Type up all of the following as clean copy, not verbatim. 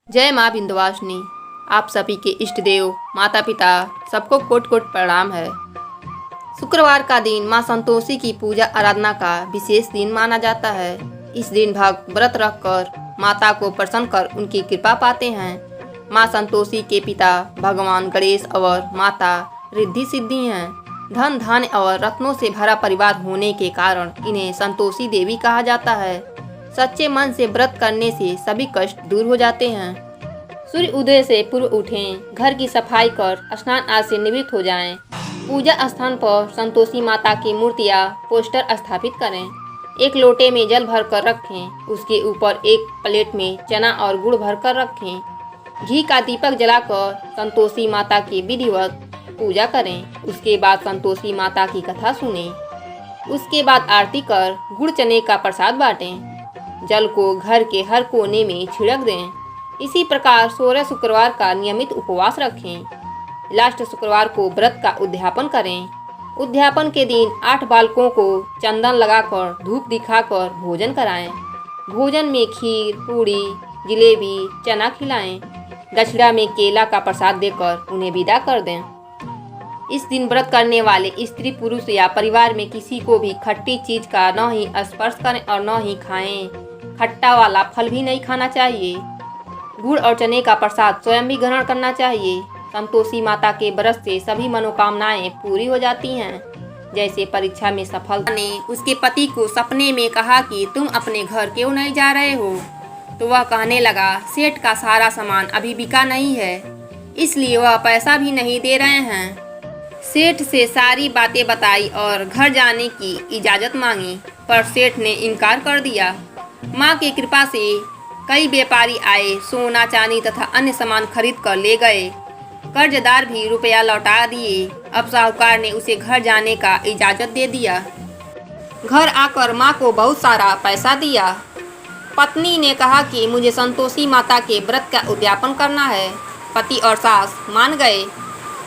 जय माँ विंध्यवासिनी। आप सभी के इष्ट देव माता पिता सबको कोट कोट प्रणाम है। शुक्रवार का दिन माँ संतोषी की पूजा आराधना का विशेष दिन माना जाता है। इस दिन भक्त व्रत रखकर माता को प्रसन्न कर उनकी कृपा पाते हैं। माँ संतोषी के पिता भगवान गणेश और माता रिद्धि सिद्धि हैं। धन धान्य और रत्नों से भरा परिवार होने के कारण इन्हें संतोषी देवी कहा जाता है। सच्चे मन से व्रत करने से सभी कष्ट दूर हो जाते हैं। सूर्य उदय से पूर्व उठें, घर की सफाई कर स्नान आदि से निवृत्त हो जाएं। पूजा स्थान पर संतोषी माता की मूर्ति या पोस्टर स्थापित करें। एक लोटे में जल भर कर रखें, उसके ऊपर एक प्लेट में चना और गुड़ भर कर रखें। घी का दीपक जलाकर संतोषी माता की विधिवत पूजा करें। उसके बाद संतोषी माता की कथा सुनें। उसके बाद आरती कर गुड़ चने का प्रसाद बांटें। जल को घर के हर कोने में छिड़क दें। इसी प्रकार 16 शुक्रवार का नियमित उपवास रखें। लास्ट शुक्रवार को व्रत का उद्यापन करें। उद्यापन के दिन 8 बालकों को चंदन लगाकर धूप दिखाकर भोजन कराएं। भोजन में खीर, पूड़ी, जिलेबी, चना खिलाएं। दक्षिणा में केला का प्रसाद देकर उन्हें विदा कर दें। इस दिन व्रत करने वाले स्त्री पुरुष या परिवार में किसी को भी खट्टी चीज का न ही स्पर्श करें और न ही खाएं। खट्टा वाला फल भी नहीं खाना चाहिए। गुड़ और चने का प्रसाद स्वयं भी ग्रहण करना चाहिए। संतोषी माता के व्रत से सभी मनोकामनाएं पूरी हो जाती हैं। जैसे परीक्षा में सफलता ने उसके पति को सपने में कहा कि तुम अपने घर क्यों नहीं जा रहे हो, तो वह कहने लगा सेठ का सारा सामान अभी बिका नहीं है, इसलिए वह पैसा भी नहीं दे रहे हैं। सेठ से सारी बातें बताई और घर जाने की इजाज़त मांगी, पर सेठ ने इनकार कर दिया। माँ की कृपा से कई व्यापारी आए, सोना चांदी तथा अन्य सामान खरीद कर ले गए। कर्जदार भी रुपया लौटा दिए। अब साहूकार ने उसे घर जाने का इजाज़त दे दिया। घर आकर माँ को बहुत सारा पैसा दिया। पत्नी ने कहा कि मुझे संतोषी माता के व्रत का उद्यापन करना है। पति और सास मान गए।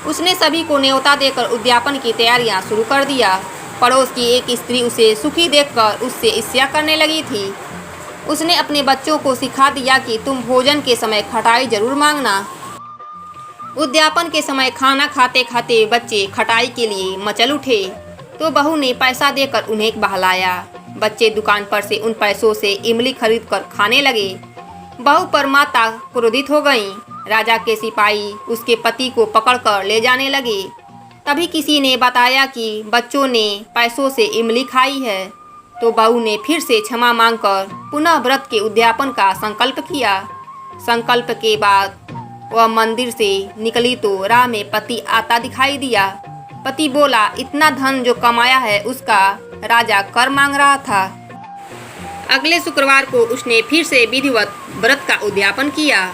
उसने सभी को न्योता देकर उद्यापन की तैयारियां शुरू कर दिया। पड़ोस की एक स्त्री उसे सुखी देखकर उससे ईर्ष्या करने लगी थी। उसने अपने बच्चों को सिखा दिया कि तुम भोजन के समय खटाई जरूर मांगना। उद्यापन के समय खाना खाते खाते बच्चे खटाई के लिए मचल उठे, तो बहू ने पैसा देकर उन्हें बहलाया। बच्चे दुकान पर से उन पैसों से इमली खरीद कर खाने लगे। बहू पर माता क्रोधित हो गईं। राजा के सिपाही उसके पति को पकड़कर ले जाने लगे। तभी किसी ने बताया कि बच्चों ने पैसों से इमली खाई है, तो बहू ने फिर से क्षमा मांगकर पुनः व्रत के उद्यापन का संकल्प किया। संकल्प के बाद वह मंदिर से निकली तो राह में पति आता दिखाई दिया। पति बोला, इतना धन जो कमाया है उसका राजा कर मांग रहा था। अगले शुक्रवार को उसने फिर से विधिवत व्रत का उद्यापन किया।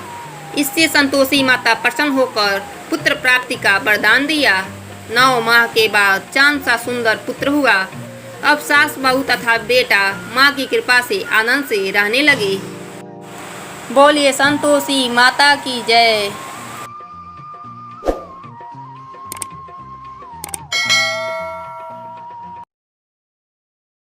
इससे संतोषी माता प्रसन्न होकर पुत्र प्राप्ति का वरदान दिया। 9 माह के बाद चांद सा सुंदर पुत्र हुआ। अब सास, बहू तथा बेटा माँ की कृपा से आनंद से रहने लगे। बोलिए संतोषी माता की जय।